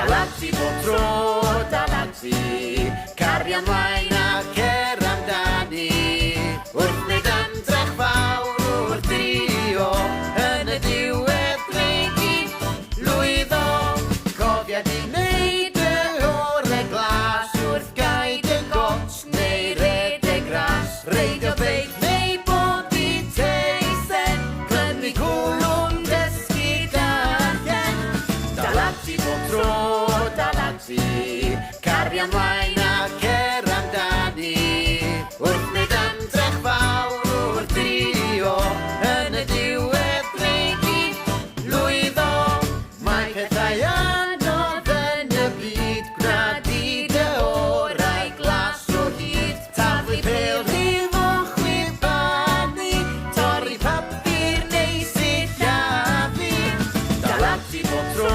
Dalagu bob tro, dalagu, cario ymlaen a cer amdani. Wrth wneud ymdrech fawr wrth drio, yn y diwedd greu lwyddo. Cofia di wneud y orau glas wrth gaid y got neu redeg gras. Reidio beic neu bobi teisen, clynu cwlwm dysgu darllen. Dalagu bob tro, dalagu, cario ymlaen a cer amdani. Wrth wneud ymdrech fawr wrth drio, yn y diwedd greu lwyddo. Mae pethau anodd yn y byd, gwneud dy orau glas o hyd. Taflu pêl rhyw o chwibanu, torri papur neu sillafu. Dalagu bob tro,